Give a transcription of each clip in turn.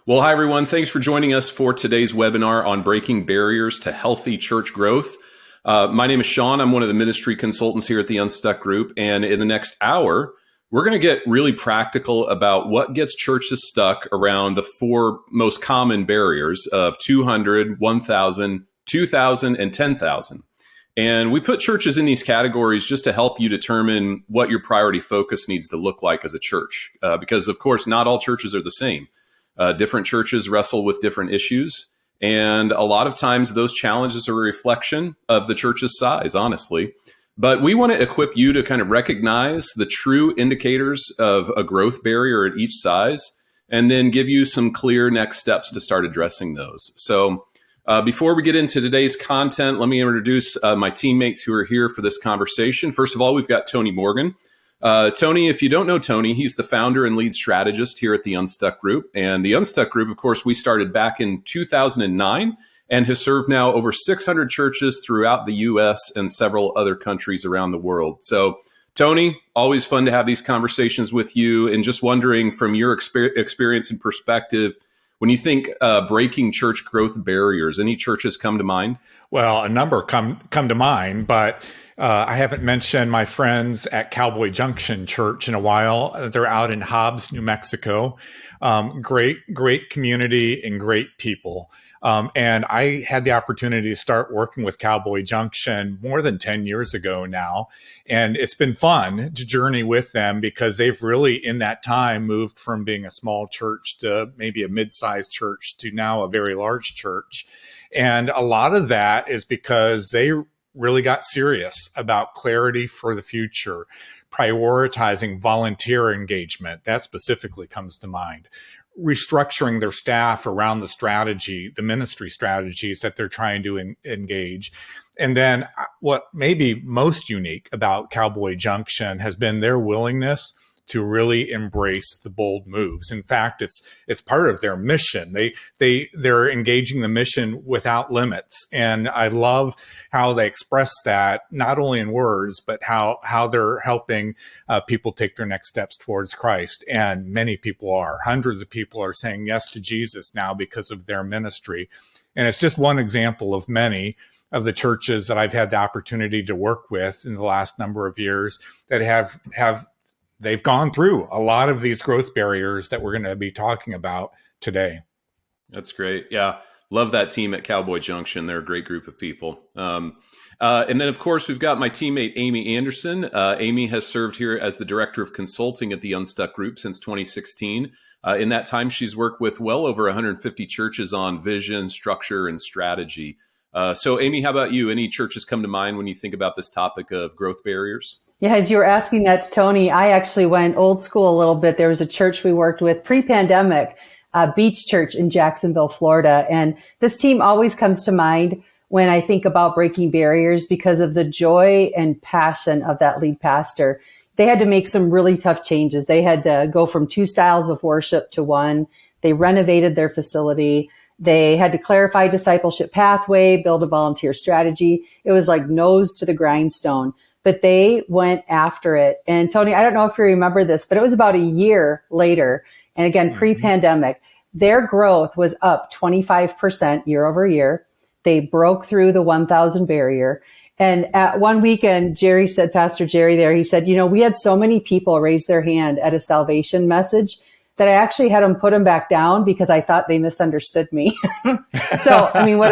Well, hi, everyone. Thanks for joining us for today's webinar on breaking barriers to healthy church growth. My name is Sean. I'm one of the ministry consultants here at the Unstuck Group. And in the next hour, we're going to get really practical about what gets churches stuck around the four most common barriers of 200, 1,000, 2,000, and 10,000. And we put churches in these categories just to help you determine what your priority focus needs to look like as a church. Because, of course, not all churches are the same. Different churches wrestle with different issues. And a lot of times those challenges are a reflection of the church's size, honestly. But we want to equip you to kind of recognize the true indicators of a growth barrier at each size, and then give you some clear next steps to start addressing those. So before we get into today's content, let me introduce my teammates who are here for this conversation. First of all, we've got Tony Morgan. Tony, if you don't know Tony, he's the founder and lead strategist here at the Unstuck Group. And the Unstuck Group, of course, we started back in 2009 and has served now over 600 churches throughout the U.S. and several other countries around the world. So, Tony, always fun to have these conversations with you. And just wondering from your experience and perspective, when you think breaking church growth barriers, any churches come to mind? Well, a number come to mind, but I haven't mentioned my friends at Cowboy Junction Church in a while. They're out in Hobbs, New Mexico. Great community and great people. And I had the opportunity to start working with Cowboy Junction more than 10 years ago now. And it's been fun to journey with them because they've really, in that time, moved from being a small church to maybe a mid-sized church to now a very large church. And a lot of that is because they really got serious about clarity for the future, prioritizing volunteer engagement. That specifically comes to mind. Restructuring their staff around the strategy, the ministry strategies that they're trying to engage. And then what may be most unique about Cowboy Junction has been their willingness to really embrace the bold moves. In fact, it's part of their mission. They're engaging the mission without limits. And I love how they express that, not only in words, but how they're helping people take their next steps towards Christ. And many people are. Hundreds of people are saying yes to Jesus now because of their ministry. And it's just one example of many of the churches that I've had the opportunity to work with in the last number of years that have they've gone through a lot of these growth barriers that we're going to be talking about today. That's great. Yeah. Love that team at Cowboy Junction. They're a great group of people. And then, of course, we've got my teammate, Amy Anderson. Amy has served here as the Director of Consulting at the Unstuck Group since 2016. In that time, she's worked with well over 150 churches on vision, structure, and strategy. So, Amy, how about you? Any churches come to mind when you think about this topic of growth barriers? Yeah, as you were asking that to Tony, I actually went old school a little bit. There was a church we worked with pre-pandemic, Beach Church in Jacksonville, Florida. And this team always comes to mind when I think about breaking barriers because of the joy and passion of that lead pastor. They had to make some really tough changes. They had to go from two styles of worship to one. They renovated their facility. They had to clarify discipleship pathway, build a volunteer strategy. It was like nose to the grindstone. But they went after it. And Tony, I don't know if you remember this, but it was about a year later. And again, pre-pandemic, their growth was up 25% year over year. They broke through the 1,000 barrier. And at one weekend, Jerry said, Pastor Jerry there, he said, we had so many people raise their hand at a salvation message that I actually had them put them back down because I thought they misunderstood me. So, I mean, what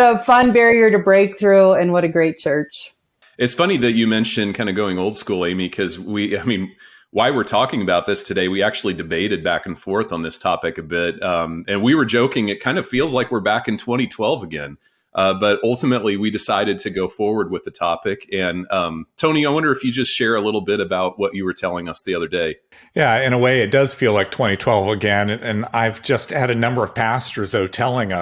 a fun barrier to break through, and what a great church. It's funny that you mentioned kind of going old school, Amy, because why we're talking about this today, we actually debated back and forth on this topic a bit. And we were joking, it kind of feels like we're back in 2012 again. But ultimately, we decided to go forward with the topic. And Tony, I wonder if you just share a little bit about what you were telling us the other day. Yeah, in a way, it does feel like 2012 again. And I've just had a number of pastors, though, telling me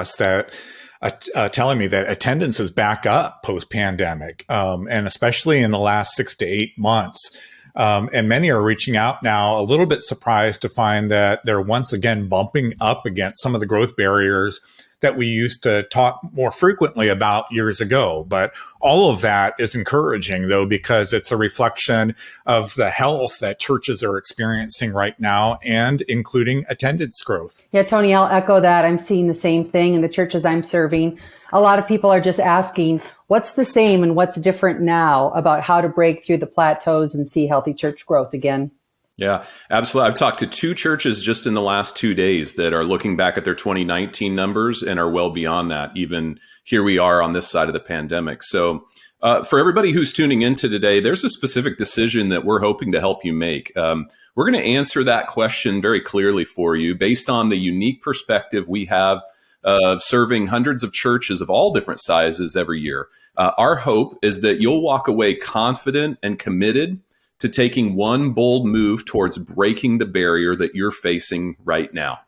that attendance is back up post-pandemic, and especially in the last 6 to 8 months. And many are reaching out now, a little bit surprised to find that they're once again bumping up against some of the growth barriers that we used to talk more frequently about years ago. But all of that is encouraging, though, because it's a reflection of the health that churches are experiencing right now, and including attendance growth. Yeah, Tony, I'll echo that. I'm seeing the same thing in the churches I'm serving. A lot of people are just asking, what's the same and what's different now about how to break through the plateaus and see healthy church growth again? Yeah, absolutely. I've talked to 2 churches just in the last 2 days that are looking back at their 2019 numbers and are well beyond that. Even here we are on this side of the pandemic. So for everybody who's tuning into today, there's a specific decision that we're hoping to help you make. We're going to answer that question very clearly for you based on the unique perspective we have of serving hundreds of churches of all different sizes every year. Our hope is that you'll walk away confident and committed to taking one bold move towards breaking the barrier that you're facing right now.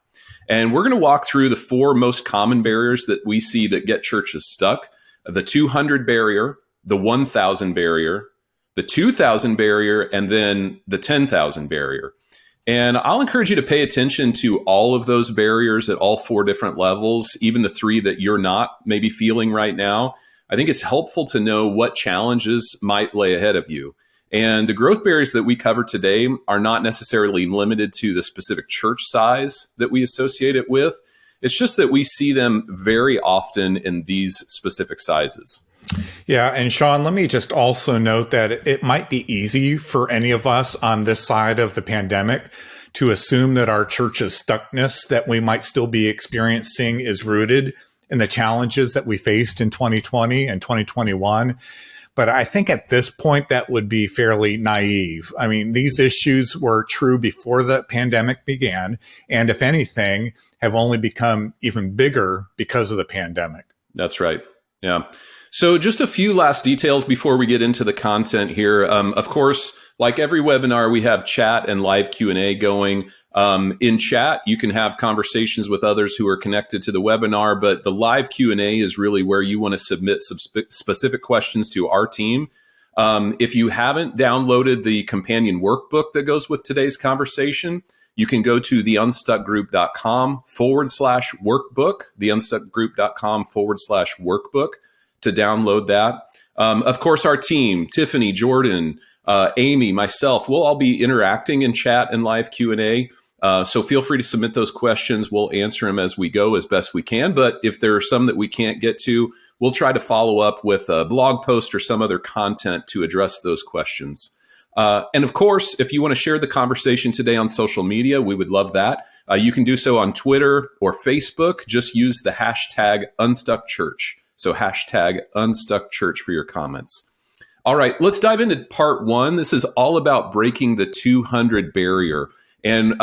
And we're going to walk through the 4 most common barriers that we see that get churches stuck: the 200 barrier, the 1,000 barrier, the 2,000 barrier, and then the 10,000 barrier. And I'll encourage you to pay attention to all of those barriers at all 4 different levels, even the 3 that you're not maybe feeling right now. I think it's helpful to know what challenges might lay ahead of you. And the growth barriers that we cover today are not necessarily limited to the specific church size that we associate it with. It's just that we see them very often in these specific sizes. Yeah. And Sean, let me just also note that it might be easy for any of us on this side of the pandemic to assume that our church's stuckness that we might still be experiencing is rooted in the challenges that we faced in 2020 and 2021. But I think at this point, that would be fairly naive. I mean, these issues were true before the pandemic began, and if anything, have only become even bigger because of the pandemic. That's right. Yeah. So just a few last details before we get into the content here. Of course, like every webinar, we have chat and live Q&A going. In chat, you can have conversations with others who are connected to the webinar, but the live Q&A is really where you want to submit some specific questions to our team. If you haven't downloaded the companion workbook that goes with today's conversation, you can go to theunstuckgroup.com/workbook, theunstuckgroup.com/workbook to download that. Of course, our team, Tiffany, Jordan, Amy, myself, we'll all be interacting in chat and live Q&A. So feel free to submit those questions. We'll answer them as we go as best we can. But if there are some that we can't get to, we'll try to follow up with a blog post or some other content to address those questions. And of course, if you want to share the conversation today on social media, we would love that. You can do so on Twitter or Facebook. Just use the hashtag UnstuckChurch. So hashtag UnstuckChurch for your comments. All right, let's dive into part 1. This is all about breaking the 200 barrier. And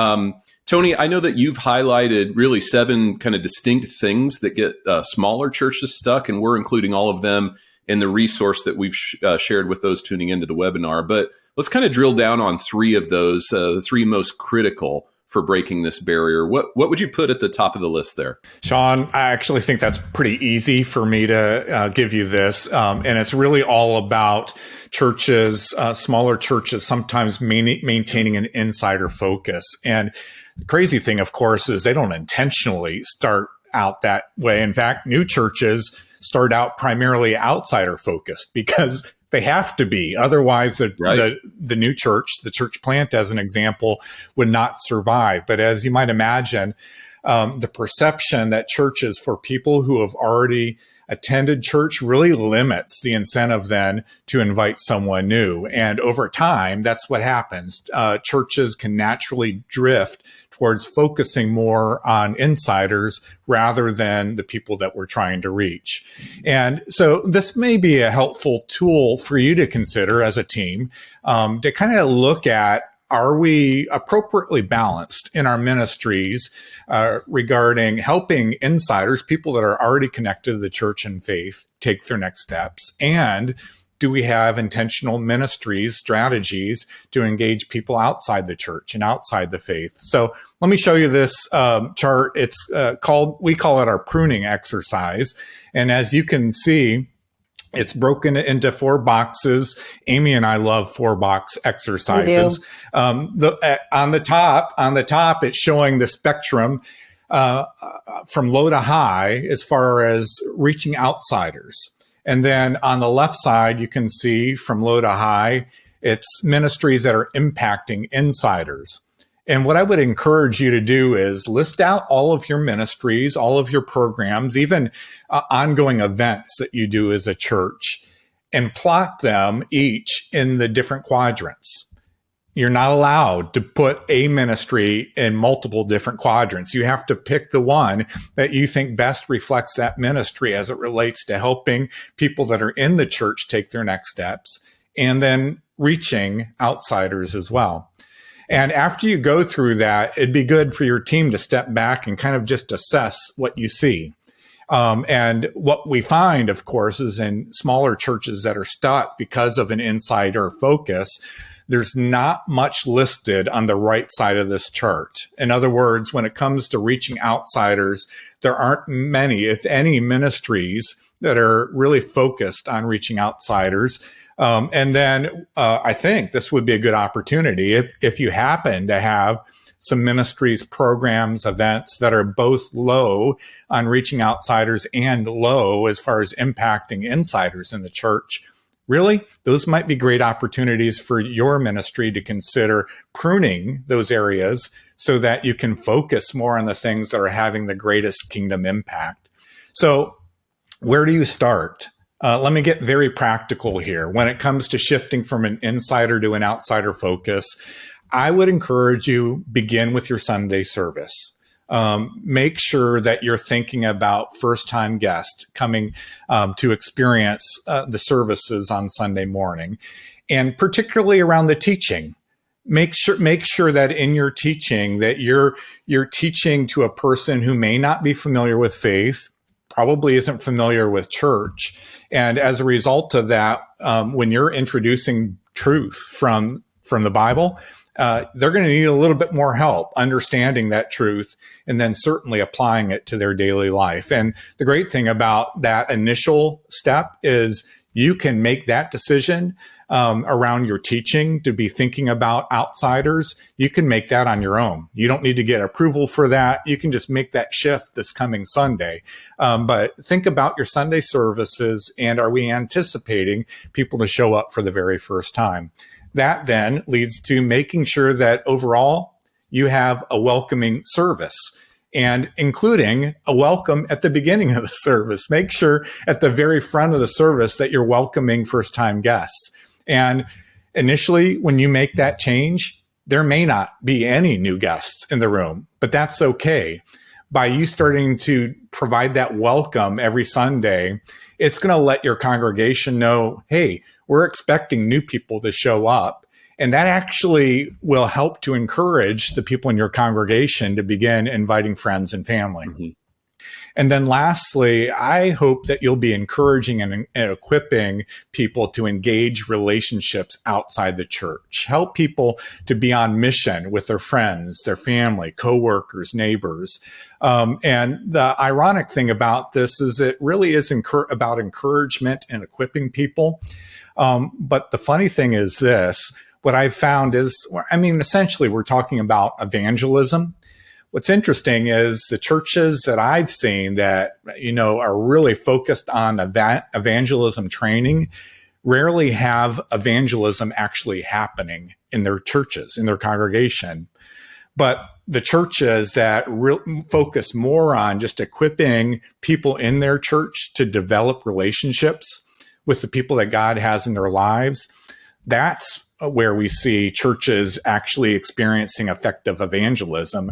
Tony, I know that you've highlighted really 7 kind of distinct things that get smaller churches stuck, and we're including all of them in the resource that we've shared with those tuning into the webinar. But let's kind of drill down on 3 of those, the 3 most critical for breaking this barrier. What would you put at the top of the list there? Sean, I actually think that's pretty easy for me to give you this. And it's really all about churches, smaller churches, sometimes maintaining an insider focus. And the crazy thing, of course, is they don't intentionally start out that way. In fact, new churches start out primarily outsider focused because they have to be. Otherwise, the new church, the church plant, as an example, would not survive. But as you might imagine, the perception that church is for people who have already attended church really limits the incentive then to invite someone new. And over time, that's what happens. Churches can naturally drift towards focusing more on insiders rather than the people that we're trying to reach. And so this may be a helpful tool for you to consider as a team to kind of look at, are we appropriately balanced in our ministries regarding helping insiders, people that are already connected to the church and faith, take their next steps? And do we have intentional ministries, strategies to engage people outside the church and outside the faith? So let me show you this chart. It's we call it our pruning exercise. And as you can see, it's broken into 4 boxes. Amy and I love 4-box exercises. On the top, it's showing the spectrum from low to high as far as reaching outsiders. And then on the left side, you can see from low to high, it's ministries that are impacting insiders. And what I would encourage you to do is list out all of your ministries, all of your programs, even ongoing events that you do as a church, and plot them each in the different quadrants. You're not allowed to put a ministry in multiple different quadrants. You have to pick the one that you think best reflects that ministry as it relates to helping people that are in the church take their next steps and then reaching outsiders as well. And after you go through that, it'd be good for your team to step back and kind of just assess what you see. And what we find, of course, is in smaller churches that are stuck because of an insider focus, there's not much listed on the right side of this chart. In other words, when it comes to reaching outsiders, there aren't many, if any, ministries that are really focused on reaching outsiders. And then I think this would be a good opportunity if you happen to have some ministries, programs, events that are both low on reaching outsiders and low as far as impacting insiders in the church. Really, those might be great opportunities for your ministry to consider pruning those areas so that you can focus more on the things that are having the greatest kingdom impact. So where do you start? Let me get very practical here. When it comes to shifting from an insider to an outsider focus, I would encourage you begin with your Sunday service. Make sure that you're thinking about first-time guests coming to experience the services on Sunday morning, and particularly around the teaching. Make sure that in your teaching that you're teaching to a person who may not be familiar with faith, probably isn't familiar with church, and as a result of that, when you're introducing truth from the Bible, they're going to need a little bit more help understanding that truth and then certainly applying it to their daily life. And the great thing about that initial step is you can make that decision around your teaching to be thinking about outsiders. You can make that on your own. You don't need to get approval for that. You can just make that shift this coming Sunday. But think about your Sunday services, and are we anticipating people to show up for the very first time? That then leads to making sure that overall you have a welcoming service, and including a welcome at the beginning of the service. Make sure at the very front of the service that you're welcoming first-time guests. And initially, when you make that change, there may not be any new guests in the room, but that's okay. By you starting to provide that welcome every Sunday, it's going to let your congregation know, hey, we're expecting new people to show up. And that actually will help to encourage the people in your congregation to begin inviting friends and family. Mm-hmm. And then lastly, I hope that you'll be encouraging and equipping people to engage relationships outside the church. Help people to be on mission with their friends, their family, coworkers, neighbors. And the ironic thing about this is it really is about encouragement and equipping people. But the funny thing is this, what I've found is, essentially we're talking about evangelism. What's interesting is the churches that I've seen that, are really focused on evangelism training rarely have evangelism actually happening in their churches, in their congregation. But the churches that focus more on just equipping people in their church to develop relationships with the people that God has in their lives, that's where we see churches actually experiencing effective evangelism,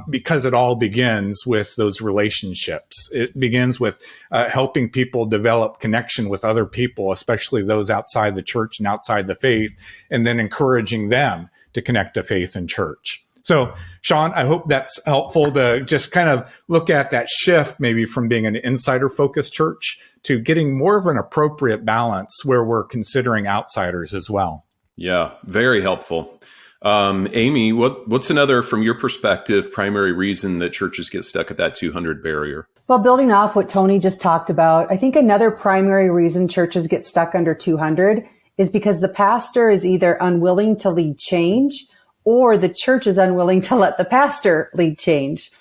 because it all begins with those relationships. It begins with helping people develop connection with other people, especially those outside the church and outside the faith, and then encouraging them to connect to faith and church. So, Sean, I hope that's helpful to just kind of look at that shift maybe from being an insider-focused church to getting more of an appropriate balance where we're considering outsiders as well. Yeah, very helpful. Amy, what's another, from your perspective, primary reason that churches get stuck at that 200 barrier? Well, building off what Tony just talked about, I think another primary reason churches get stuck under 200 is because the pastor is either unwilling to lead change or the church is unwilling to let the pastor lead change.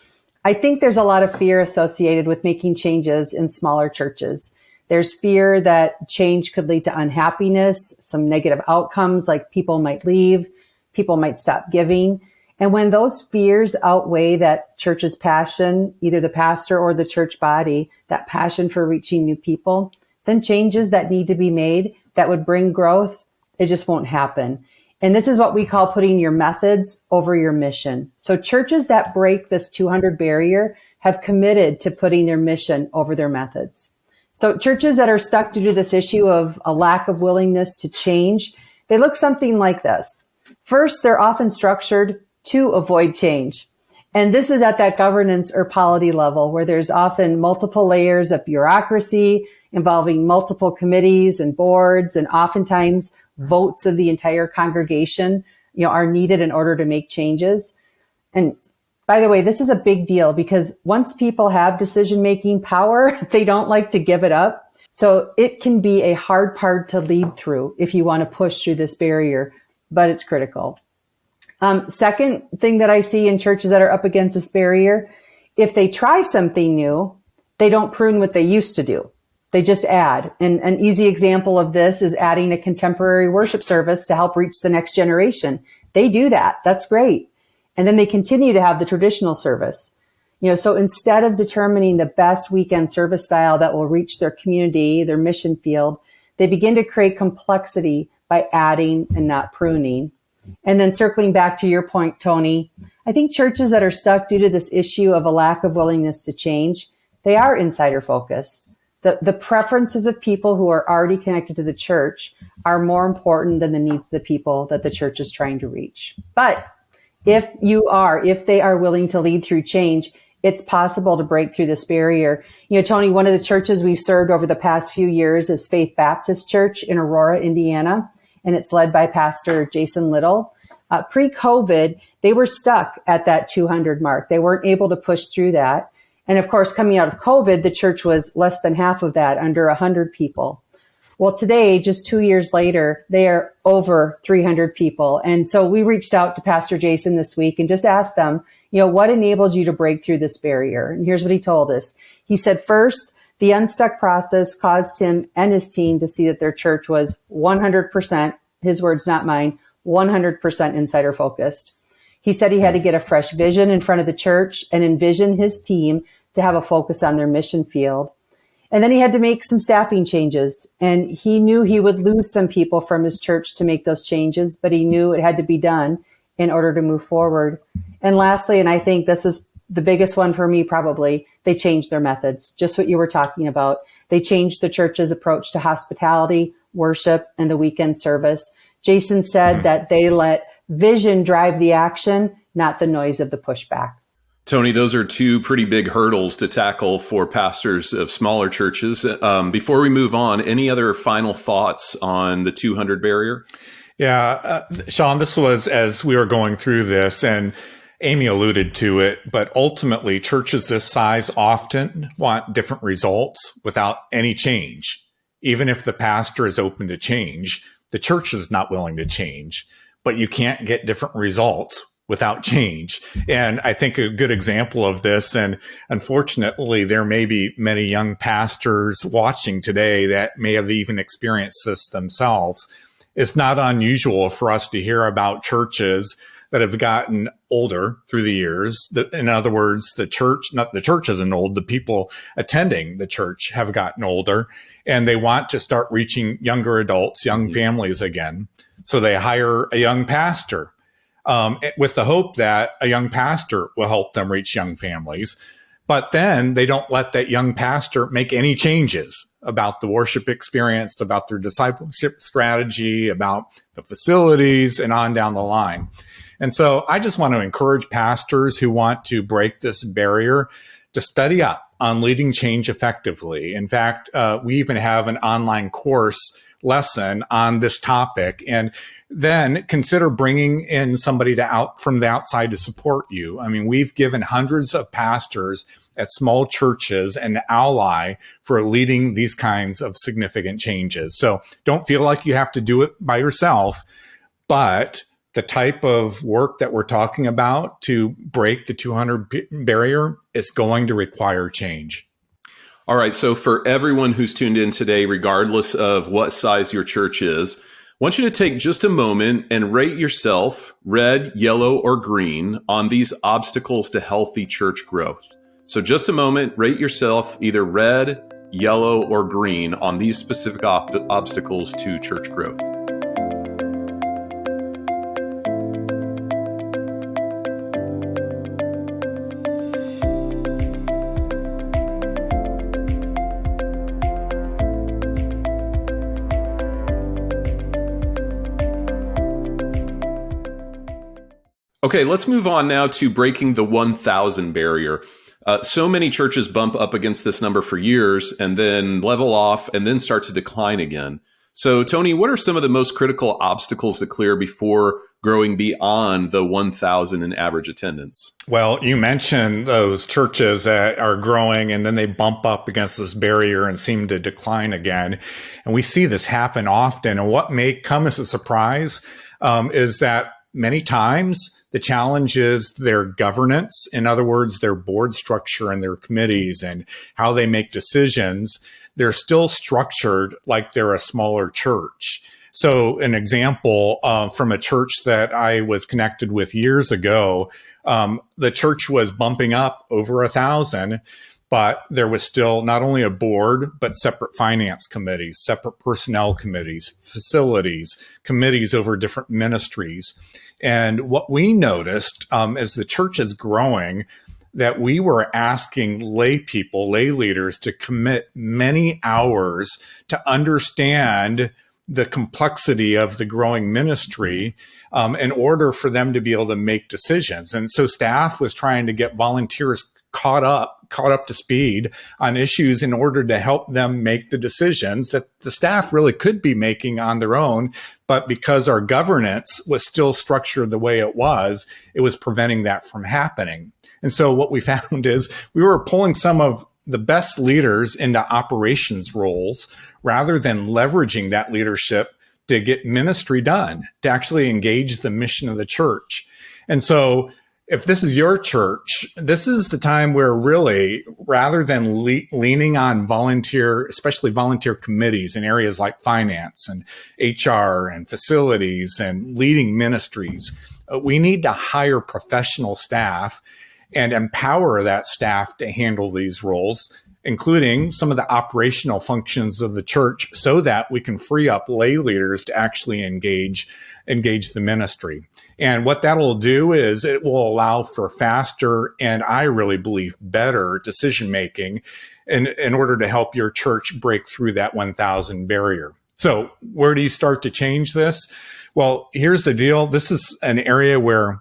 I think there's a lot of fear associated with making changes in smaller churches. There's fear that change could lead to unhappiness, some negative outcomes, like people might leave, people might stop giving. And when those fears outweigh that church's passion, either the pastor or the church body, that passion for reaching new people, then changes that need to be made that would bring growth, it just won't happen. And this is what we call putting your methods over your mission. So churches that break this 200 barrier have committed to putting their mission over their methods. So churches that are stuck due to this issue of a lack of willingness to change, they look something like this. First, they're often structured to avoid change. And this is at that governance or polity level where there's often multiple layers of bureaucracy involving multiple committees and boards, and oftentimes votes of the entire congregation, are needed in order to make changes. And by the way, this is a big deal because once people have decision-making power, they don't like to give it up. So it can be a hard part to lead through if you want to push through this barrier, but it's critical. Second thing that I see in churches that are up against this barrier, if they try something new, they don't prune what they used to do. They just add. And an easy example of this is adding a contemporary worship service to help reach the next generation. They do that. That's great. And then they continue to have the traditional service. So instead of determining the best weekend service style that will reach their community, their mission field, they begin to create complexity by adding and not pruning. And then circling back to your point, Tony, I think churches that are stuck due to this issue of a lack of willingness to change, they are insider focused. The preferences of people who are already connected to the church are more important than the needs of the people that the church is trying to reach. But if they are willing to lead through change, it's possible to break through this barrier. Tony, one of the churches we've served over the past few years is Faith Baptist Church in Aurora, Indiana, and it's led by Pastor Jason Little. Pre-COVID, they were stuck at that 200 mark. They weren't able to push through that. And of course, coming out of COVID, the church was less than half of that, under 100 people. Well, today, just 2 years later, they are over 300 people. And so we reached out to Pastor Jason this week and just asked them, what enabled you to break through this barrier? And here's what he told us. He said, first, the Unstuck process caused him and his team to see that their church was 100%, his words, not mine, 100% insider focused. He said he had to get a fresh vision in front of the church and envision his team to have a focus on their mission field. And then he had to make some staffing changes, and he knew he would lose some people from his church to make those changes, but he knew it had to be done in order to move forward. And lastly, and I think this is the biggest one for me probably, they changed their methods, just what you were talking about. They changed the church's approach to hospitality, worship, and the weekend service. Jason said that they let vision drive the action, not the noise of the pushback. Tony, those are two pretty big hurdles to tackle for pastors of smaller churches. Before we move on, any other final thoughts on the 200 barrier? Yeah, Sean, this was as we were going through this, and Amy alluded to it, but ultimately churches this size often want different results without any change. Even if the pastor is open to change, the church is not willing to change, but you can't get different results without change. And I think a good example of this, and unfortunately, there may be many young pastors watching today that may have even experienced this themselves. It's not unusual for us to hear about churches that have gotten older through the years. In other words, the church isn't old, the people attending the church have gotten older, and they want to start reaching younger adults, young families again. So they hire a young pastor with the hope that a young pastor will help them reach young families. But then they don't let that young pastor make any changes about the worship experience, about their discipleship strategy, about the facilities, and on down the line. And so I just want to encourage pastors who want to break this barrier to study up on leading change effectively. In fact, we even have an online course lesson on this topic, and then consider bringing in somebody from the outside to support you. I mean, we've given hundreds of pastors at small churches an ally for leading these kinds of significant changes. So don't feel like you have to do it by yourself, but the type of work that we're talking about to break the 200 barrier is going to require change. All right. So for everyone who's tuned in today, regardless of what size your church is, I want you to take just a moment and rate yourself red, yellow, or green on these obstacles to healthy church growth. So just a moment, rate yourself either red, yellow, or green on these specific obstacles to church growth. Okay, let's move on now to breaking the 1,000 barrier. So many churches bump up against this number for years and then level off and then start to decline again. So, Tony, what are some of the most critical obstacles to clear before growing beyond the 1,000 in average attendance? Well, you mentioned those churches that are growing and then they bump up against this barrier and seem to decline again. And we see this happen often. And what may come as a surprise is that many times the challenge is their governance. In other words, their board structure and their committees and how they make decisions. They're still structured like they're a smaller church. So an example from a church that I was connected with years ago, the church was bumping up over 1,000, but there was still not only a board, but separate finance committees, separate personnel committees, facilities, committees over different ministries. And what we noticed as the church is growing, that we were asking lay people, lay leaders to commit many hours to understand the complexity of the growing ministry in order for them to be able to make decisions. And so staff was trying to get volunteers caught up to speed on issues in order to help them make the decisions that the staff really could be making on their own. But because our governance was still structured the way it was preventing that from happening. And so what we found is we were pulling some of the best leaders into operations roles rather than leveraging that leadership to get ministry done, to actually engage the mission of the church. And so if this is your church, this is the time where really, rather than leaning on volunteer, especially volunteer committees in areas like finance and HR and facilities and leading ministries, we need to hire professional staff and empower that staff to handle these roles, including some of the operational functions of the church, so that we can free up lay leaders to actually engage the ministry. And what that will do is it will allow for faster and I really believe better decision making in order to help your church break through that 1,000 barrier. So where do you start to change this? Well, here's the deal. This is an area where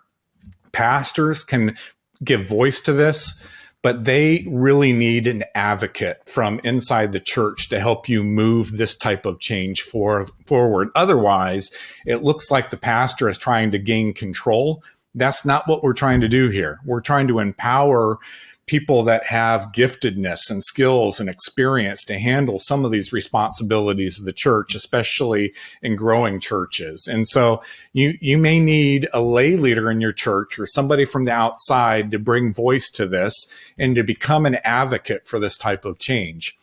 pastors can give voice to this, but they really need an advocate from inside the church to help you move this type of change forward. Otherwise, it looks like the pastor is trying to gain control. That's not what we're trying to do here. We're trying to empower people that have giftedness and skills and experience to handle some of these responsibilities of the church, especially in growing churches. And so you may need a lay leader in your church or somebody from the outside to bring voice to this and to become an advocate for this type of change.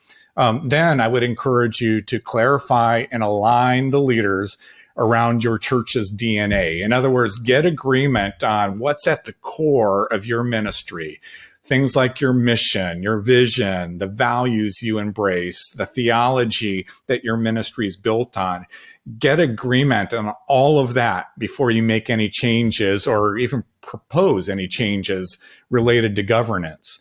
Then I would encourage you to clarify and align the leaders around your church's DNA. In other words, get agreement on what's at the core of your ministry. Things like your mission, your vision, the values you embrace, the theology that your ministry is built on. Get agreement on all of that before you make any changes or even propose any changes related to governance.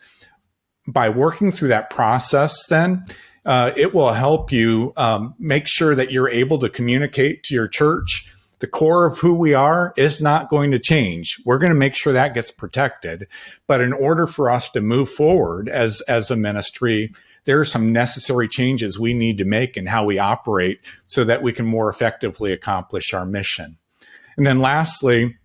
By working through that process, then, it will help you make sure that you're able to communicate to your church. The core of who we are is not going to change. We're going to make sure that gets protected. But in order for us to move forward as a ministry, there are some necessary changes we need to make in how we operate so that we can more effectively accomplish our mission. And then lastly,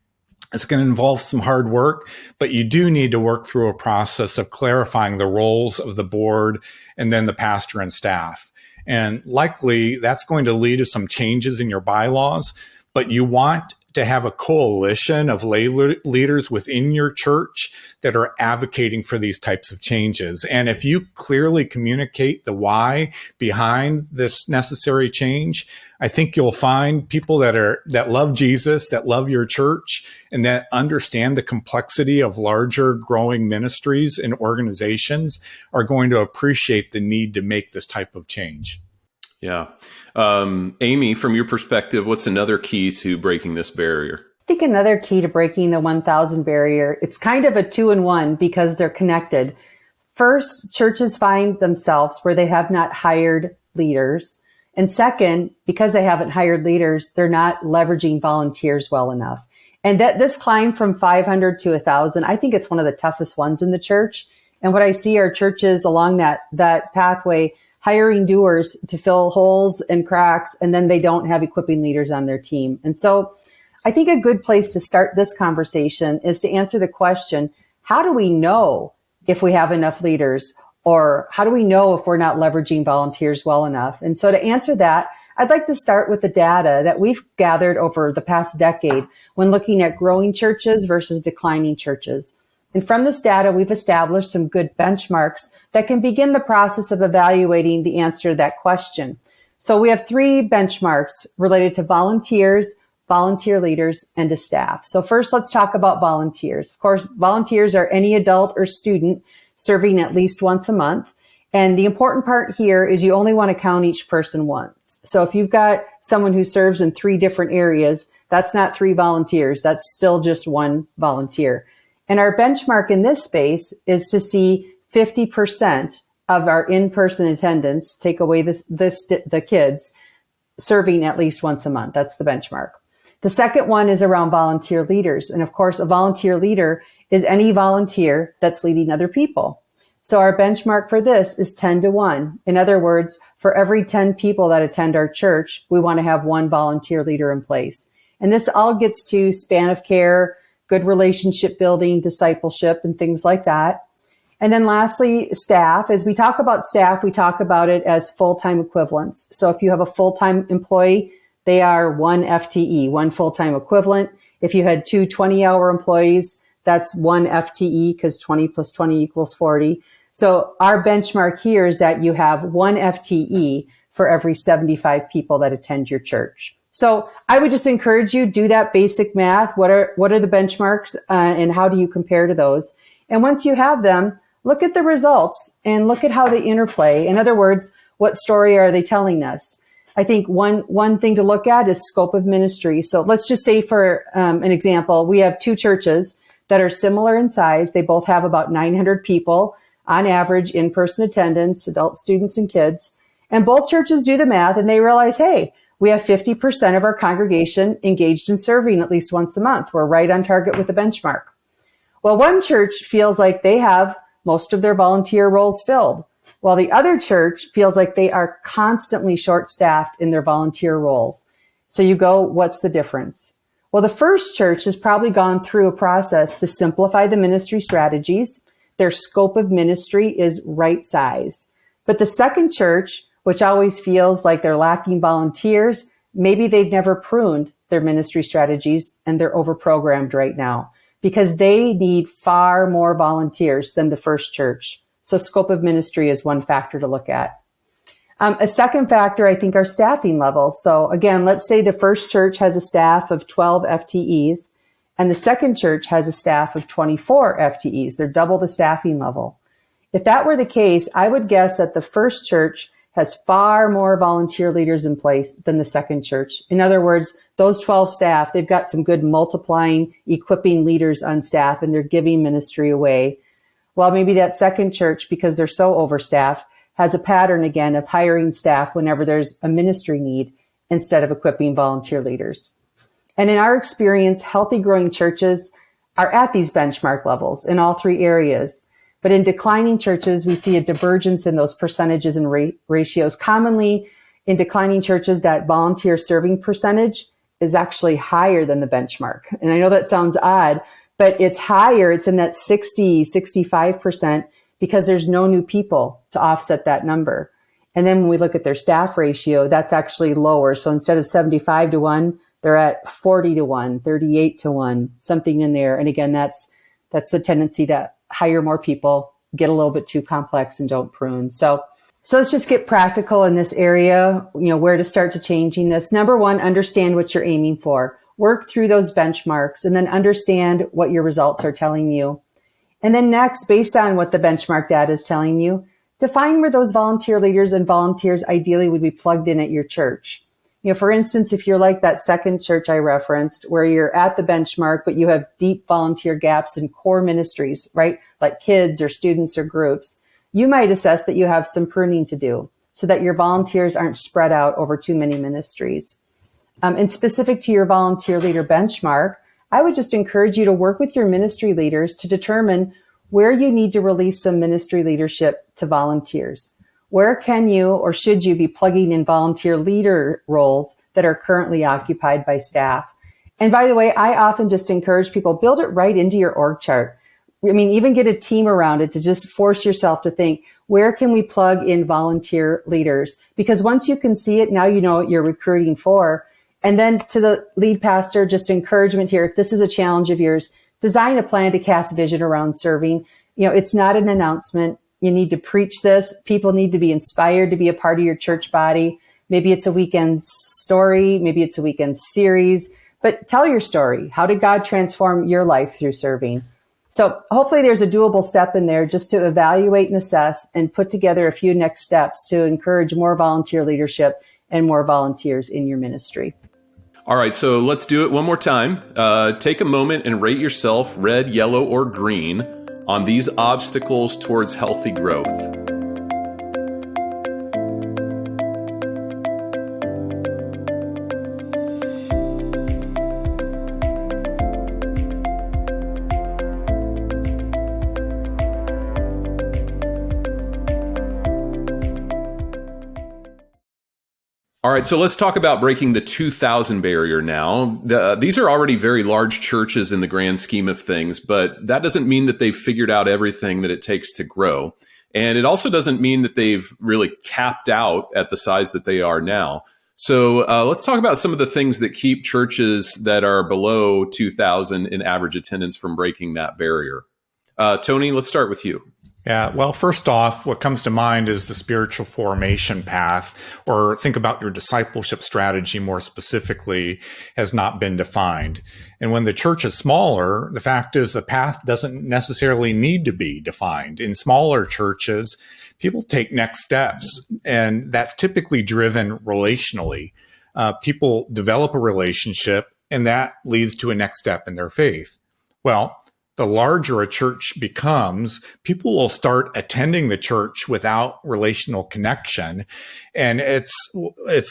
it's going to involve some hard work, but you do need to work through a process of clarifying the roles of the board and then the pastor and staff. And likely that's going to lead to some changes in your bylaws, but you want to have a coalition of lay leaders within your church that are advocating for these types of changes. And if you clearly communicate the why behind this necessary change, I think you'll find people that love Jesus, that love your church, and that understand the complexity of larger growing ministries and organizations are going to appreciate the need to make this type of change. Yeah. Amy, from your perspective, what's another key to breaking this barrier? I think another key to breaking the 1,000 barrier, it's kind of a 2-in-1 because they're connected. First, churches find themselves where they have not hired leaders. And second, because they haven't hired leaders, they're not leveraging volunteers well enough. And that this climb from 500 to 1,000, I think it's one of the toughest ones in the church. And what I see are churches along that pathway hiring doers to fill holes and cracks, and then they don't have equipping leaders on their team. And so I think a good place to start this conversation is to answer the question, how do we know if we have enough leaders? Or how do we know if we're not leveraging volunteers well enough? And so to answer that, I'd like to start with the data that we've gathered over the past decade when looking at growing churches versus declining churches. And from this data, we've established some good benchmarks that can begin the process of evaluating the answer to that question. So we have 3 benchmarks related to volunteers, volunteer leaders, and to staff. So first, let's talk about volunteers. Of course, volunteers are any adult or student serving at least once a month. And the important part here is you only want to count each person once. So if you've got someone who serves in 3 different areas, that's not 3 volunteers. That's still just 1 volunteer. And our benchmark in this space is to see 50% of our in-person attendance, take away the kids, serving at least once a month. That's the benchmark. The second one is around volunteer leaders. And of course, a volunteer leader is any volunteer that's leading other people. So our benchmark for this is 10-1. In other words, for every 10 people that attend our church, we want to have 1 volunteer leader in place. And this all gets to span of care, good relationship building, discipleship, and things like that. And then lastly, staff. As we talk about staff, we talk about it as full-time equivalents. So if you have a full-time employee, they are 1 FTE, 1 full-time equivalent. If you had 2 20-hour employees, that's 1 FTE because 20 plus 20 equals 40. So our benchmark here is that you have 1 FTE for every 75 people that attend your church. So I would just encourage you, do that basic math. What are the benchmarks and how do you compare to those? And once you have them, look at the results and look at how they interplay. In other words, what story are they telling us? I think one thing to look at is scope of ministry. So let's just say for an example, we have 2 churches that are similar in size. They both have about 900 people on average in-person attendance, adult students and kids. And both churches do the math and they realize, hey, we have 50% of our congregation engaged in serving at least once a month. We're right on target with the benchmark. Well, one church feels like they have most of their volunteer roles filled, while the other church feels like they are constantly short-staffed in their volunteer roles. So you go, what's the difference? Well, the first church has probably gone through a process to simplify the ministry strategies. Their scope of ministry is right-sized. But the second church, which always feels like they're lacking volunteers, maybe they've never pruned their ministry strategies and they're overprogrammed right now because they need far more volunteers than the first church. So scope of ministry is one factor to look at. A second factor, I think, are staffing levels. So again, let's say the first church has a staff of 12 FTEs and the second church has a staff of 24 FTEs. They're double the staffing level. If that were the case, I would guess that the first church has far more volunteer leaders in place than the second church. In other words, those 12 staff, they've got some good multiplying, equipping leaders on staff and they're giving ministry away. While maybe that second church, because they're so overstaffed, has a pattern again of hiring staff whenever there's a ministry need instead of equipping volunteer leaders. And in our experience, healthy growing churches are at these benchmark levels in all 3 areas. But in declining churches, we see a divergence in those percentages and ratios. Commonly in declining churches, that volunteer serving percentage is actually higher than the benchmark. And I know that sounds odd, but it's higher. It's in that 60, 65% because there's no new people to offset that number. And then when we look at their staff ratio, that's actually lower. So instead of 75-1, they're at 40 to 1, 38 to 1, something in there. And again, that's the tendency to hire more people, get a little bit too complex, and don't prune. So let's just get practical in this area, where to start to changing this. Number one, understand what you're aiming for. Work through those benchmarks and then understand what your results are telling you. And then next, based on what the benchmark data is telling you, define where those volunteer leaders and volunteers ideally would be plugged in at your church. For instance, if you're like that second church I referenced, where you're at the benchmark, but you have deep volunteer gaps in core ministries, right? Like kids or students or groups, you might assess that you have some pruning to do so that your volunteers aren't spread out over too many ministries. And specific to your volunteer leader benchmark, I would just encourage you to work with your ministry leaders to determine where you need to release some ministry leadership to volunteers. Where can you or should you be plugging in volunteer leader roles that are currently occupied by staff? And by the way, I often just encourage people, build it right into your org chart. Even get a team around it to just force yourself to think, where can we plug in volunteer leaders? Because once you can see it, now you know what you're recruiting for. And then to the lead pastor, just encouragement here. If this is a challenge of yours, design a plan to cast vision around serving. It's not an announcement. You need to preach this. People need to be inspired to be a part of your church body. Maybe it's a weekend story. Maybe it's a weekend series, but tell your story. How did God transform your life through serving? So hopefully there's a doable step in there just to evaluate and assess and put together a few next steps to encourage more volunteer leadership and more volunteers in your ministry. All right, so let's do it one more time. Take a moment and rate yourself red, yellow, or green on these obstacles towards healthy growth. All right, so let's talk about breaking the 2,000 barrier now. These are already very large churches in the grand scheme of things, but that doesn't mean that they've figured out everything that it takes to grow. And it also doesn't mean that they've really capped out at the size that they are now. So let's talk about some of the things that keep churches that are below 2,000 in average attendance from breaking that barrier. Tony, let's start with you. Yeah, well, first off, what comes to mind is the spiritual formation path, or think about your discipleship strategy more specifically, has not been defined. And when the church is smaller, the fact is the path doesn't necessarily need to be defined. In smaller churches, people take next steps, and that's typically driven relationally. People develop a relationship, and that leads to a next step in their faith. Well, the larger a church becomes, people will start attending the church without relational connection. And it's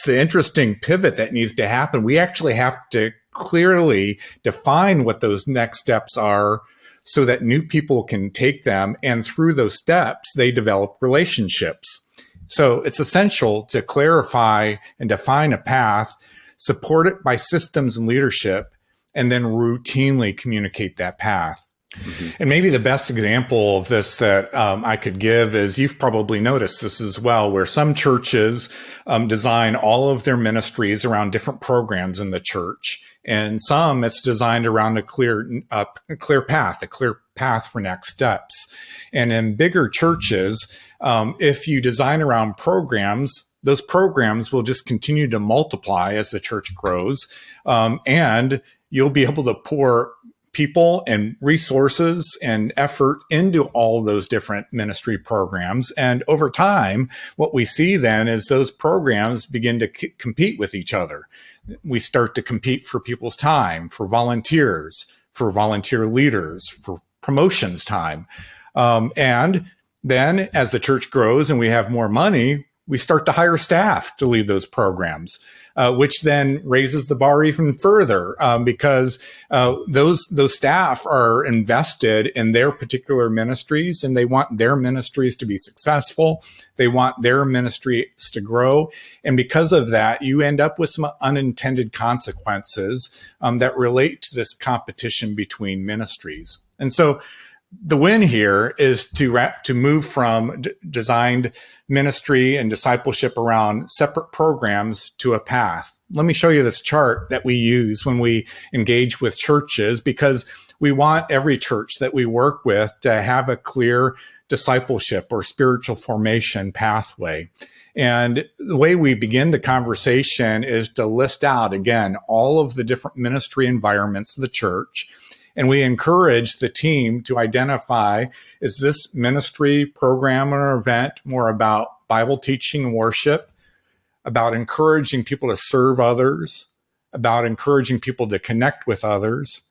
the interesting pivot that needs to happen. We actually have to clearly define what those next steps are so that new people can take them. And through those steps, they develop relationships. So it's essential to clarify and define a path, support it by systems and leadership, and then routinely communicate that path. Mm-hmm. And maybe the best example of this that I could give is, you've probably noticed this as well, where some churches design all of their ministries around different programs in the church, and some it's designed around a clear path for next steps. And in bigger churches, if you design around programs, those programs will just continue to multiply as the church grows, and you'll be able to pour people and resources and effort into all those different ministry programs. And over time, what we see then is those programs begin to compete with each other. We start to compete for people's time, for volunteers, for volunteer leaders, for promotions time. And then as the church grows and we have more money, we start to hire staff to lead those programs, which then raises the bar even further, because those staff are invested in their particular ministries, and they want their ministries to be successful. They want their ministries to grow. And because of that, you end up with some unintended consequences that relate to this competition between ministries. And so the win here is to move from designed ministry and discipleship around separate programs to a path. Let me show you this chart that we use when we engage with churches, because we want every church that we work with to have a clear discipleship or spiritual formation pathway. And the way we begin the conversation is to list out, again, all of the different ministry environments of the church. And we encourage the team to identify, is this ministry program or event more about Bible teaching and worship, about encouraging people to serve others, about encouraging people to connect with others,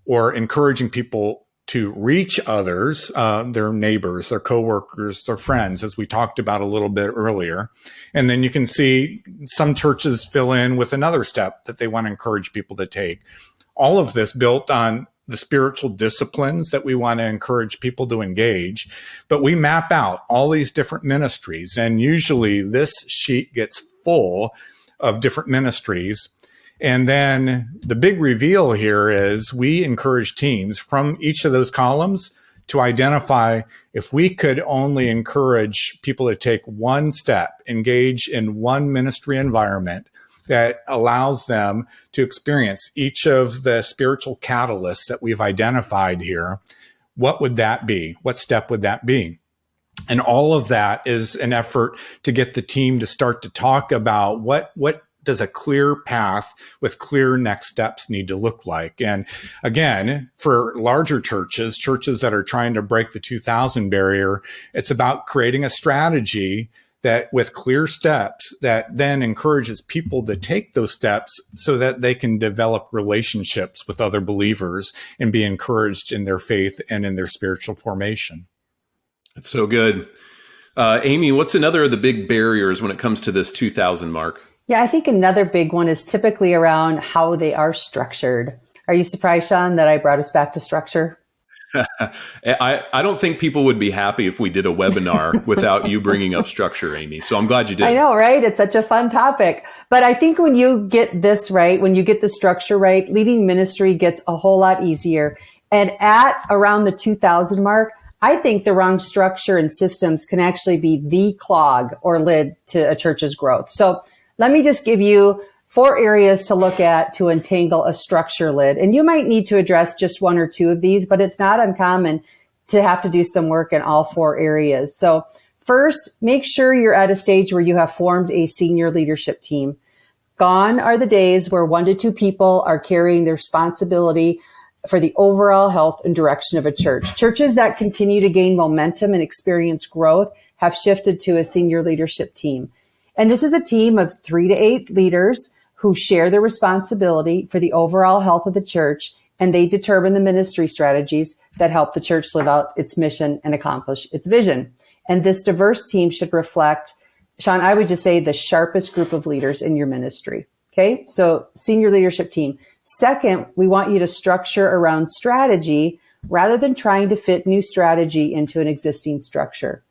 or encouraging people to reach others, their neighbors, their coworkers, their friends, as we talked about a little bit earlier. And then you can see some churches fill in with another step that they want to encourage people to take. All of this built on the spiritual disciplines that we want to encourage people to engage. But we map out all these different ministries, and usually this sheet gets full of different ministries. And then the big reveal here is we encourage teams from each of those columns to identify, if we could only encourage people to take one step, engage in one ministry environment that allows them to experience each of the spiritual catalysts that we've identified here, what would that be? What step would that be? And all of that is an effort to get the team to start to talk about what does a clear path with clear next steps need to look like. And again, for larger churches that are trying to break the 2,000 barrier, it's about creating a strategy that with clear steps that then encourages people to take those steps so that they can develop relationships with other believers and be encouraged in their faith and in their spiritual formation. That's so good. Amy, what's another of the big barriers when it comes to this 2,000 mark? Yeah, I think another big one is typically around how they are structured. Are you surprised, Sean, that I brought us back to structure? I don't think people would be happy if we did a webinar without you bringing up structure, Amy. So I'm glad you did. I know, right? It's such a fun topic. But I think when you get this right, when you get the structure right, leading ministry gets a whole lot easier. And at around the 2,000 mark, I think the wrong structure and systems can actually be the clog or lid to a church's growth. So let me just give you 4 areas to look at to untangle a structure lid. And you might need to address just 1 or 2 of these, but it's not uncommon to have to do some work in all 4 areas. So first, make sure you're at a stage where you have formed a senior leadership team. Gone are the days where 1 to 2 people are carrying the responsibility for the overall health and direction of a church. Churches that continue to gain momentum and experience growth have shifted to a senior leadership team. And this is a team of 3 to 8 leaders who share the responsibility for the overall health of the church, and they determine the ministry strategies that help the church live out its mission and accomplish its vision. And this diverse team should reflect, Sean, I would just say the sharpest group of leaders in your ministry. Okay, so senior leadership team. Second, we want you to structure around strategy rather than trying to fit new strategy into an existing structure.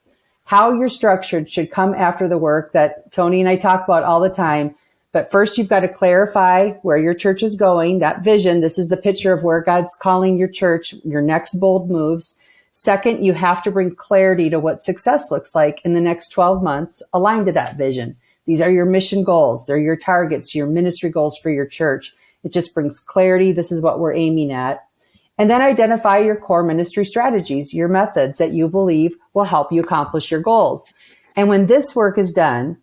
How you're structured should come after the work that Tony and I talk about all the time. But first, you've got to clarify where your church is going, that vision. This is the picture of where God's calling your church, your next bold moves. Second, you have to bring clarity to what success looks like in the next 12 months aligned to that vision. These are your mission goals. They're your targets, your ministry goals for your church. It just brings clarity. This is what we're aiming at. And then identify your core ministry strategies, your methods that you believe will help you accomplish your goals. And when this work is done,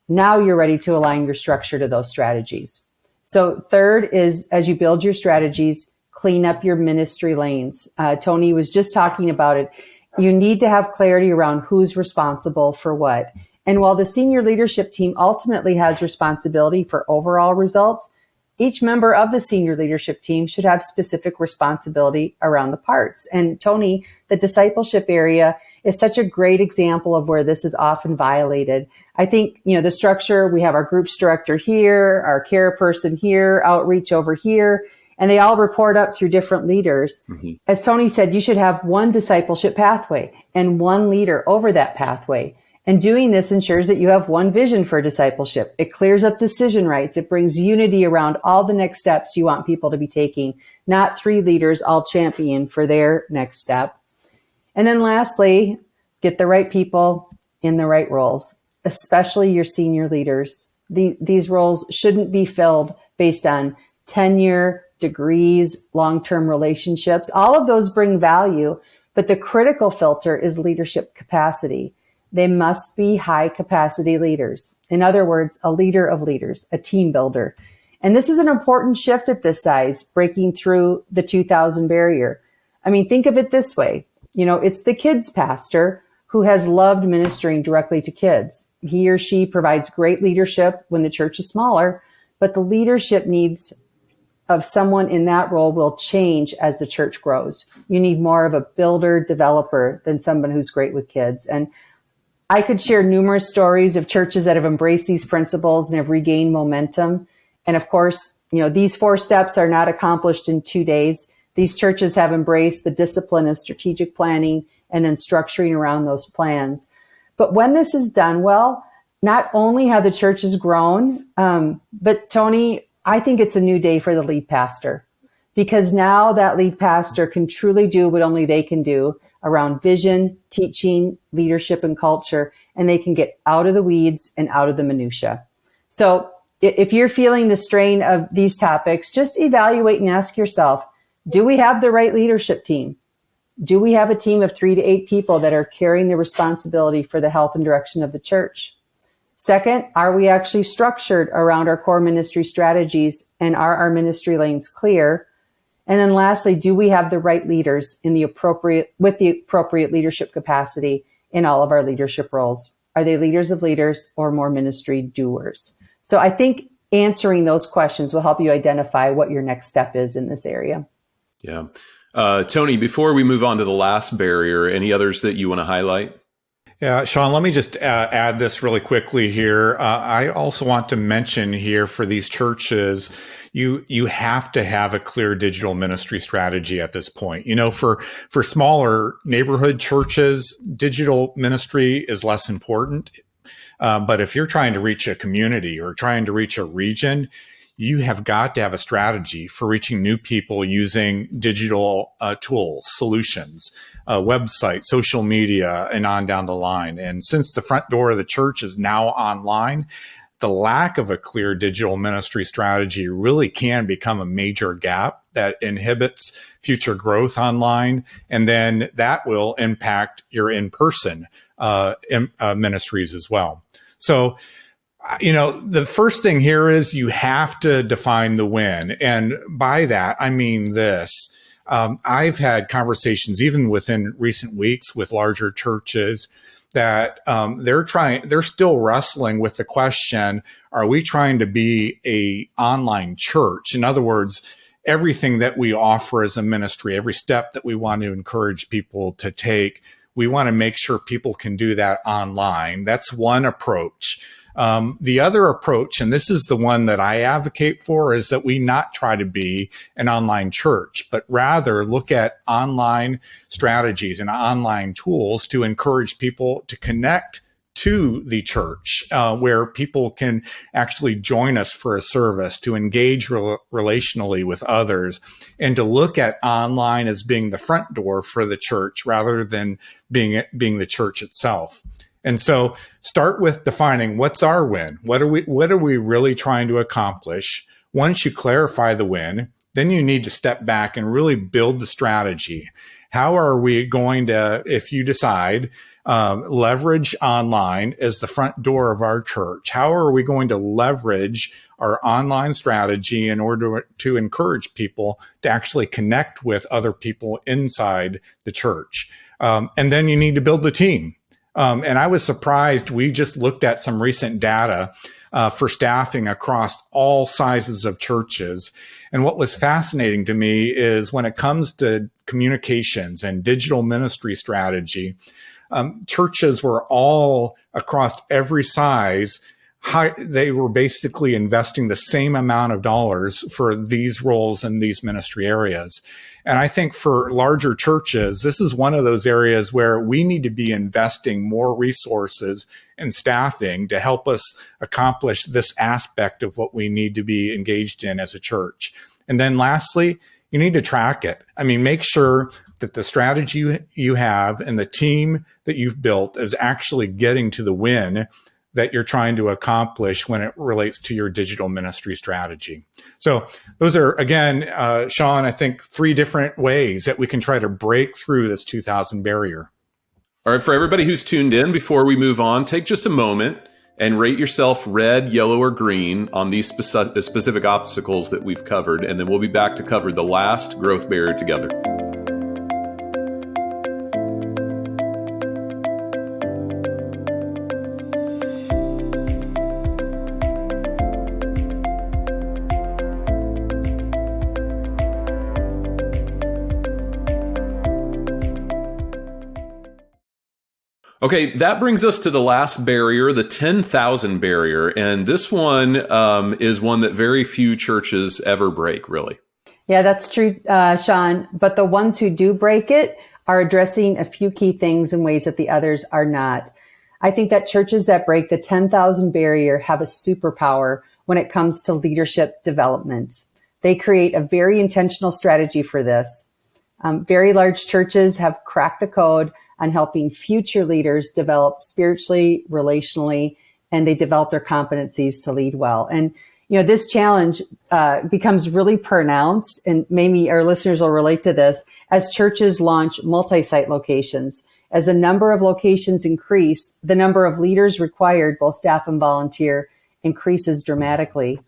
now you're ready to align your structure to those strategies. So third is, as you build your strategies, clean up your ministry lanes. Tony was just talking about it. You need to have clarity around who's responsible for what. And while the senior leadership team ultimately has responsibility for overall results, each member of the senior leadership team should have specific responsibility around the parts. And Tony, the discipleship area is such a great example of where this is often violated. I think, the structure, we have our groups director here, our care person here, outreach over here, and they all report up through different leaders. Mm-hmm. As Tony said, you should have one discipleship pathway and one leader over that pathway. And doing this ensures that you have one vision for discipleship. It clears up decision rights. It brings unity around all the next steps you want people to be taking, not three leaders all champion for their next step. And then lastly, get the right people in the right roles, especially your senior leaders. These roles shouldn't be filled based on tenure, degrees, long-term relationships. All of those bring value, but the critical filter is leadership capacity. They must be high capacity leaders. In other words, a leader of leaders, a team builder. And this is an important shift at this size, breaking through the 2,000 barrier. I mean, think of it this way. It's the kids pastor who has loved ministering directly to kids. He or she provides great leadership when the church is smaller, but the leadership needs of someone in that role will change as the church grows. You need more of a builder, developer than someone who's great with kids. And I could share numerous stories of churches that have embraced these principles and have regained momentum. And of course, these 4 steps are not accomplished in 2 days. These churches have embraced the discipline of strategic planning and then structuring around those plans. But when this is done well, not only have the churches grown, but Tony, I think it's a new day for the lead pastor, because now that lead pastor can truly do what only they can do around vision, teaching, leadership, and culture, and they can get out of the weeds and out of the minutia. So if you're feeling the strain of these topics, just evaluate and ask yourself, do we have the right leadership team? Do we have a team of 3 to 8 people that are carrying the responsibility for the health and direction of the church? Second, are we actually structured around our core ministry strategies, and are our ministry lanes clear? And then lastly, do we have the right leaders with the appropriate leadership capacity in all of our leadership roles? Are they leaders of leaders or more ministry doers? So I think answering those questions will help you identify what your next step is in this area. Yeah. Tony, before we move on to the last barrier, any others that you want to highlight? Yeah, Sean, let me just add this really quickly here. I also want to mention here for these churches, you have to have a clear digital ministry strategy at this point. For smaller neighborhood churches, digital ministry is less important. But if you're trying to reach a community or trying to reach a region, you have got to have a strategy for reaching new people using digital tools, solutions, website, social media, and on down the line. And since the front door of the church is now online, the lack of a clear digital ministry strategy really can become a major gap that inhibits future growth online. And then that will impact your in-person ministries as well. So, the first thing here is you have to define the win. And by that, I mean this. I've had conversations even within recent weeks with larger churches that they're still wrestling with the question, are we trying to be a online church? In other words, everything that we offer as a ministry, every step that we want to encourage people to take, we want to make sure people can do that online. That's one approach. The other approach, and this is the one that I advocate for, is that we not try to be an online church, but rather look at online strategies and online tools to encourage people to connect to the church, where people can actually join us for a service, to engage relationally with others, and to look at online as being the front door for the church rather than being the church itself. And so start with defining what's our win. What are we really trying to accomplish? Once you clarify the win, then you need to step back and really build the strategy. How are we going to, if you decide, leverage online as the front door of our church? How are we going to leverage our online strategy in order to encourage people to actually connect with other people inside the church? And then you need to build a team. And I was surprised. We just looked at some recent data for staffing across all sizes of churches. And what was fascinating to me is when it comes to communications and digital ministry strategy, churches were all across every size they were basically investing the same amount of dollars for these roles in these ministry areas. And I think for larger churches, this is one of those areas where we need to be investing more resources and staffing to help us accomplish this aspect of what we need to be engaged in as a church. And then lastly, you need to track it. I mean, make sure that the strategy you have and the team that you've built is actually getting to the win that you're trying to accomplish when it relates to your digital ministry strategy. So those are, again, Sean, I think 3 different ways that we can try to break through this 2,000 barrier. All right, for everybody who's tuned in, before we move on, take just a moment and rate yourself red, yellow, or green on these specific obstacles that we've covered, and then we'll be back to cover the last growth barrier together. Okay, that brings us to the last barrier, the 10,000 barrier. And this one is one that very few churches ever break, really. Yeah, that's true, Sean. But the ones who do break it are addressing a few key things in ways that the others are not. I think that churches that break the 10,000 barrier have a superpower when it comes to leadership development. They create a very intentional strategy for this. Very large churches have cracked the code on helping future leaders develop spiritually, relationally, and they develop their competencies to lead well. And, this challenge becomes really pronounced, and maybe our listeners will relate to this, as churches launch multi-site locations. As the number of locations increase, the number of leaders required, both staff and volunteer, increases dramatically.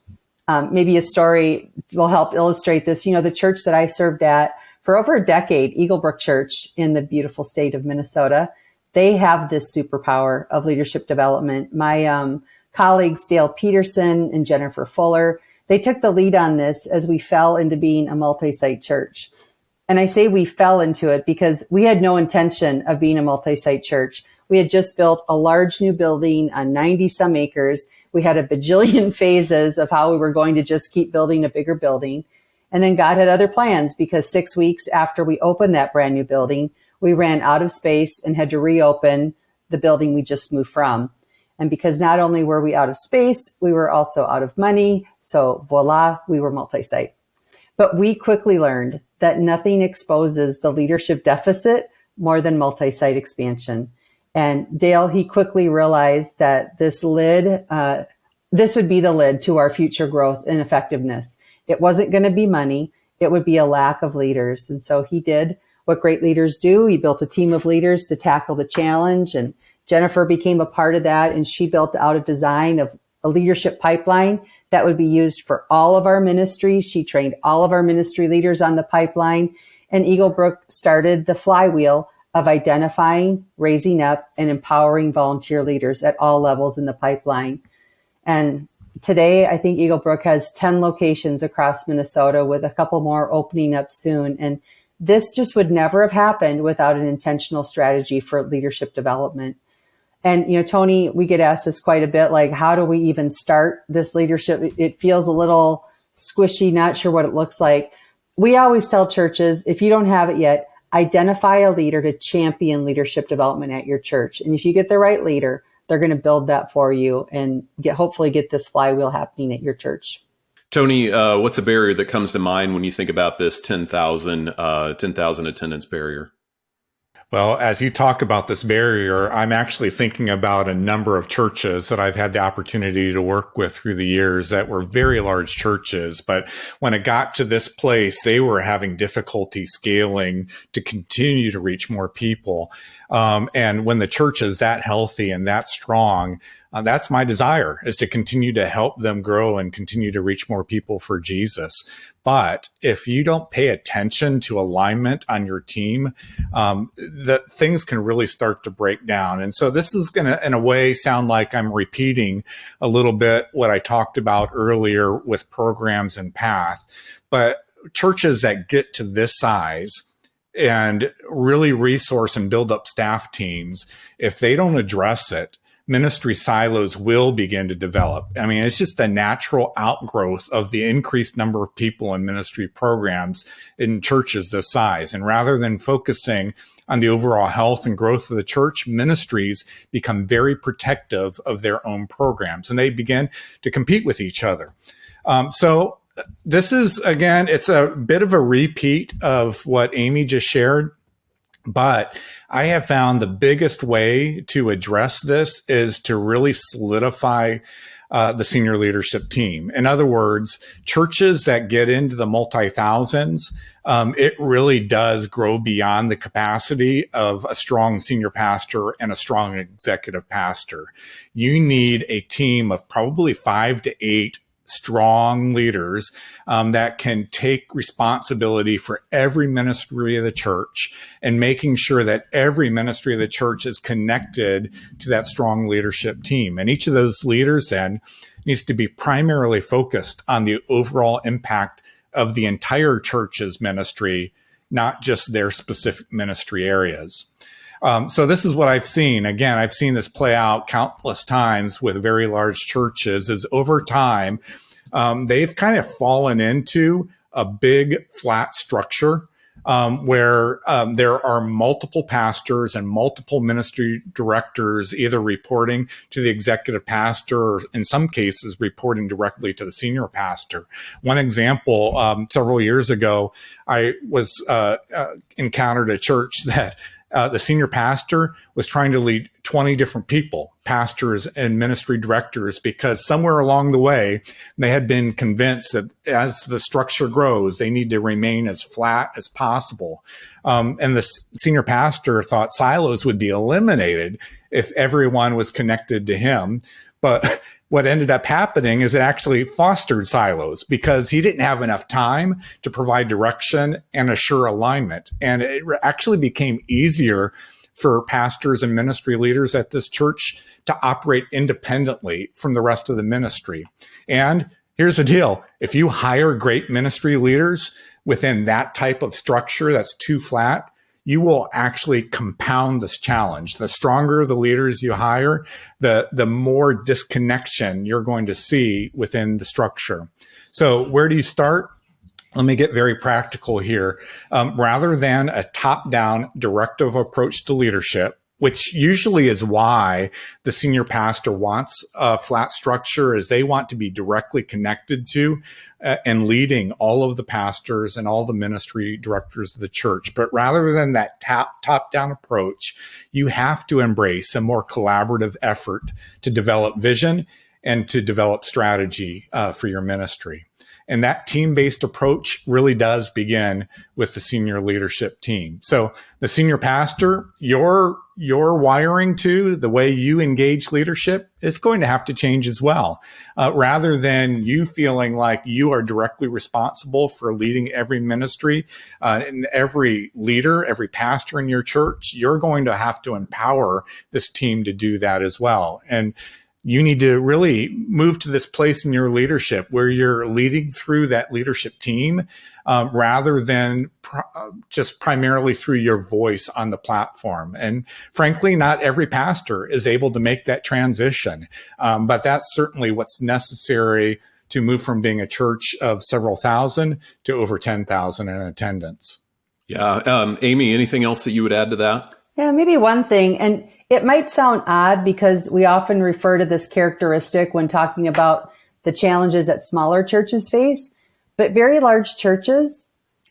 Maybe a story will help illustrate this. The church that I served at for over a decade, Eagle Brook Church in the beautiful state of Minnesota, they have this superpower of leadership development. My colleagues, Dale Peterson and Jennifer Fuller, they took the lead on this as we fell into being a multi-site church. And I say we fell into it because we had no intention of being a multi-site church. We had just built a large new building on 90 some acres. We had a bajillion phases of how we were going to just keep building a bigger building. And then God had other plans because 6 weeks after we opened that brand new building, we ran out of space and had to reopen the building we just moved from. And because not only were we out of space, we were also out of money. So voila, we were multi-site. But we quickly learned that nothing exposes the leadership deficit more than multi-site expansion. And Dale, he quickly realized that this would be the lid to our future growth and effectiveness. It wasn't going to be money. It would be a lack of leaders. And so he did what great leaders do. He built a team of leaders to tackle the challenge. And Jennifer became a part of that. And she built out a design of a leadership pipeline that would be used for all of our ministries. She trained all of our ministry leaders on the pipeline. And Eagle Brook started the flywheel of identifying, raising up, and empowering volunteer leaders at all levels in the pipeline. And today, I think Eagle Brook has 10 locations across Minnesota with a couple more opening up soon. And this just would never have happened without an intentional strategy for leadership development. And, Tony, we get asked this quite a bit, like, how do we even start this leadership? It feels a little squishy, not sure what it looks like. We always tell churches, if you don't have it yet, identify a leader to champion leadership development at your church. And if you get the right leader, they're going to build that for you and hopefully get this flywheel happening at your church. Tony, what's a barrier that comes to mind when you think about this 10,000 attendance barrier? Well, as you talk about this barrier, I'm actually thinking about a number of churches that I've had the opportunity to work with through the years that were very large churches. But when it got to this place, they were having difficulty scaling to continue to reach more people. And when the church is that healthy and that strong, that's my desire, is to continue to help them grow and continue to reach more people for Jesus. But if you don't pay attention to alignment on your team, that things can really start to break down. And so this is going to, in a way, sound like I'm repeating a little bit what I talked about earlier with programs and path. But churches that get to this size and really resource and build up staff teams, if they don't address it, ministry silos will begin to develop. I mean, it's just a natural outgrowth of the increased number of people in ministry programs in churches this size. And rather than focusing on the overall health and growth of the church, ministries become very protective of their own programs, and they begin to compete with each other. So this is, again, it's a bit of a repeat of what Amy just shared, but I have found the biggest way to address this is to really solidify the senior leadership team. In other words, churches that get into the multi-thousands, it really does grow beyond the capacity of a strong senior pastor and a strong executive pastor. You need a team of probably 5 to 8 strong leaders that can take responsibility for every ministry of the church and making sure that every ministry of the church is connected to that strong leadership team. And each of those leaders then needs to be primarily focused on the overall impact of the entire church's ministry, not just their specific ministry areas. So this is what I've seen. Again, I've seen this play out countless times with very large churches, is over time, they've kind of fallen into a big flat structure where there are multiple pastors and multiple ministry directors either reporting to the executive pastor or in some cases reporting directly to the senior pastor. One example, several years ago, I was encountered a church that the senior pastor was trying to lead 20 different people, pastors and ministry directors, because somewhere along the way, they had been convinced that as the structure grows, they need to remain as flat as possible. And the senior pastor thought silos would be eliminated if everyone was connected to him. But what ended up happening is it actually fostered silos because he didn't have enough time to provide direction and assure alignment. And it actually became easier for pastors and ministry leaders at this church to operate independently from the rest of the ministry. And here's the deal. If you hire great ministry leaders within that type of structure that's too flat, you will actually compound this challenge. The stronger the leaders you hire, the more disconnection you're going to see within the structure. So where do you start? Let me get very practical here. Rather than a top-down directive approach to leadership, which usually is why the senior pastor wants a flat structure, is they want to be directly connected to and leading all of the pastors and all the ministry directors of the church. But rather than that top-down approach, you have to embrace a more collaborative effort to develop vision and to develop strategy for your ministry. And that team-based approach really does begin with the senior leadership team. So the senior pastor, your wiring to the way you engage leadership is going to have to change as well. Rather than you feeling like you are directly responsible for leading every ministry and every leader, every pastor in your church, you're going to have to empower this team to do that as well. And you need to really move to this place in your leadership where you're leading through that leadership team rather than just primarily through your voice on the platform. And frankly, not every pastor is able to make that transition, but that's certainly what's necessary to move from being a church of several thousand to over 10,000 in attendance. Yeah. Amy, anything else that you would add to that? Yeah, maybe one thing, and it might sound odd because we often refer to this characteristic when talking about the challenges that smaller churches face, but very large churches,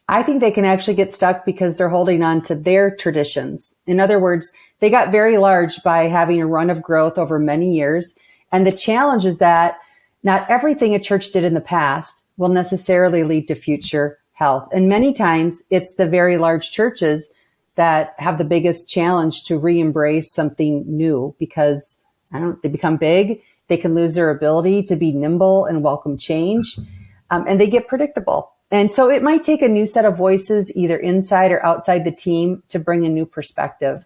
I think they can actually get stuck because they're holding on to their traditions. In other words, they got very large by having a run of growth over many years. And the challenge is that not everything a church did in the past will necessarily lead to future health. And many times it's the very large churches that have the biggest challenge to re-embrace something new because they become big, they can lose their ability to be nimble and welcome change, and they get predictable. And so it might take a new set of voices either inside or outside the team to bring a new perspective.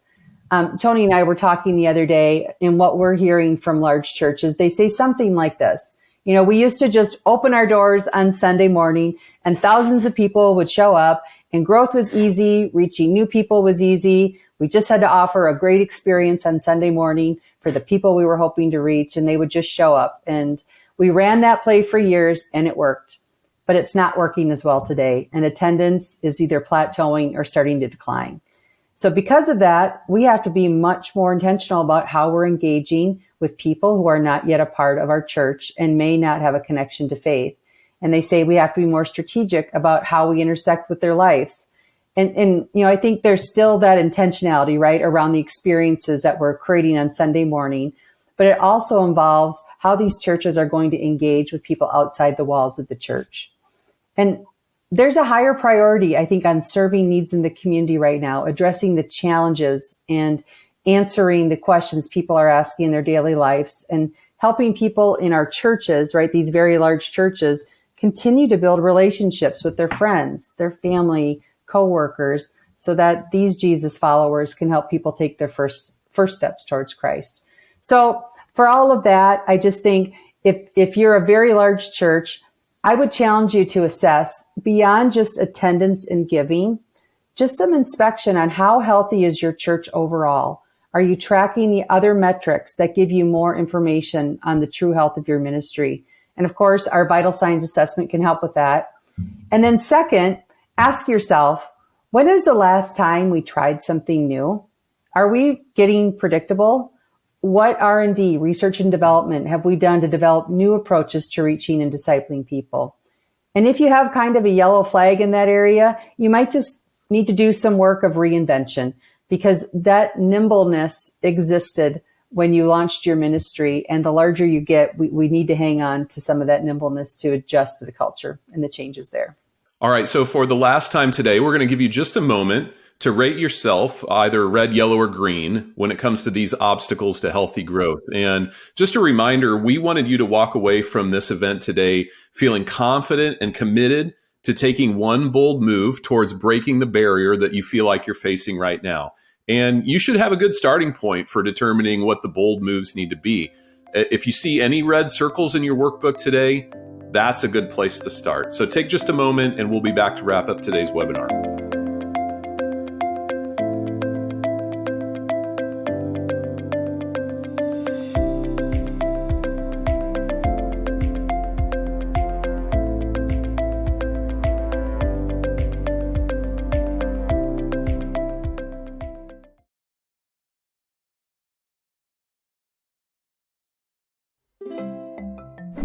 Tony and I were talking the other day, and what we're hearing from large churches, they say something like this. You know, we used to just open our doors on Sunday morning and thousands of people would show up and growth was easy. Reaching new people was easy. We just had to offer a great experience on Sunday morning for the people we were hoping to reach, and they would just show up. And we ran that play for years, and it worked. But it's not working as well today, and attendance is either plateauing or starting to decline. So because of that, we have to be much more intentional about how we're engaging with people who are not yet a part of our church and may not have a connection to faith. And they say we have to be more strategic about how we intersect with their lives. And I think there's still that intentionality, right, around the experiences that we're creating on Sunday morning. But it also involves how these churches are going to engage with people outside the walls of the church. And there's a higher priority, I think, on serving needs in the community right now, addressing the challenges and answering the questions people are asking in their daily lives, and helping people in our churches, right, these very large churches, continue to build relationships with their friends, their family, coworkers, so that these Jesus followers can help people take their first steps towards Christ. So for all of that, I just think if you're a very large church, I would challenge you to assess, beyond just attendance and giving, just some inspection on how healthy is your church overall. Are you tracking the other metrics that give you more information on the true health of your ministry? And of course, our vital signs assessment can help with that. And then second, ask yourself, when is the last time we tried something new? Are we getting predictable? What R&D, research and development, have we done to develop new approaches to reaching and discipling people? And if you have kind of a yellow flag in that area, you might just need to do some work of reinvention, because that nimbleness existed when you launched your ministry. And the larger you get, we need to hang on to some of that nimbleness to adjust to the culture and the changes there. All right, so for the last time today, we're going to give you just a moment to rate yourself either red, yellow, or green when it comes to these obstacles to healthy growth. And just a reminder, we wanted you to walk away from this event today feeling confident and committed to taking one bold move towards breaking the barrier that you feel like you're facing right now. And you should have a good starting point for determining what the bold moves need to be. If you see any red circles in your workbook today, that's a good place to start. So take just a moment, and we'll be back to wrap up today's webinar.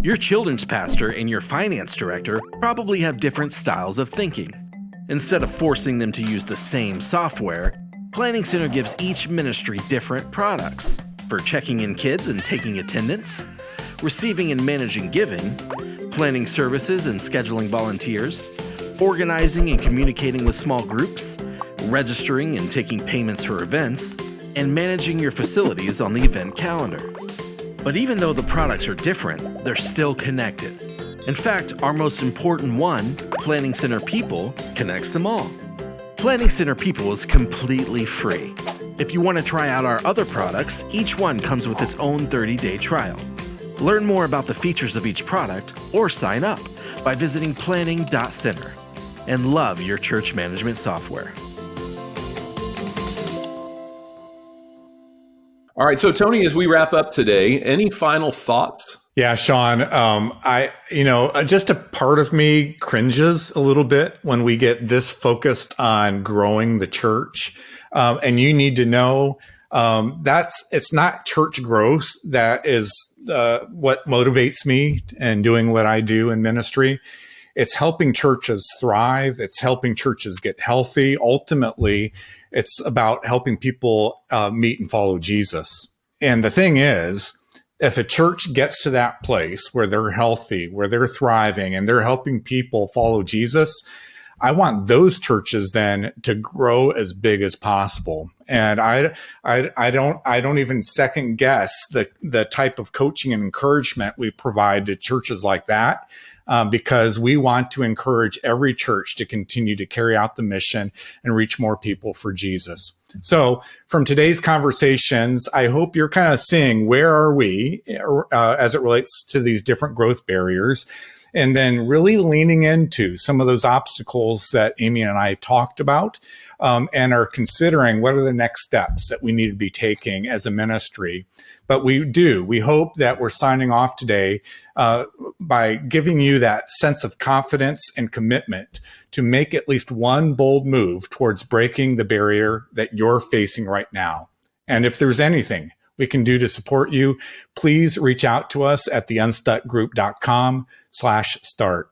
Your children's pastor and your finance director probably have different styles of thinking. Instead of forcing them to use the same software, Planning Center gives each ministry different products for checking in kids and taking attendance, receiving and managing giving, planning services and scheduling volunteers, organizing and communicating with small groups, registering and taking payments for events, and managing your facilities on the event calendar. But even though the products are different, they're still connected. In fact, our most important one, Planning Center People, connects them all. Planning Center People is completely free. If you want to try out our other products, each one comes with its own 30-day trial. Learn more about the features of each product or sign up by visiting planning.center. And love your church management software. All right, so Tony, as we wrap up today, any final thoughts? Yeah, Sean, just a part of me cringes a little bit when we get this focused on growing the church. And you need to know it's not church growth that is what motivates me in doing what I do in ministry. It's helping churches thrive. It's helping churches get healthy. Ultimately, it's about helping people meet and follow Jesus. And the thing is, if a church gets to that place where they're healthy, where they're thriving, and they're helping people follow Jesus, I want those churches then to grow as big as possible. And I don't even second guess the type of coaching and encouragement we provide to churches like that. Because we want to encourage every church to continue to carry out the mission and reach more people for Jesus. So from today's conversations, I hope you're kind of seeing where are we as it relates to these different growth barriers. and then really leaning into some of those obstacles that Amy and I talked about, and are considering what are the next steps that we need to be taking as a ministry. But we hope that we're signing off today by giving you that sense of confidence and commitment to make at least one bold move towards breaking the barrier that you're facing right now. And if there's anything we can do to support you, please reach out to us at theunstuckgroup.com/start.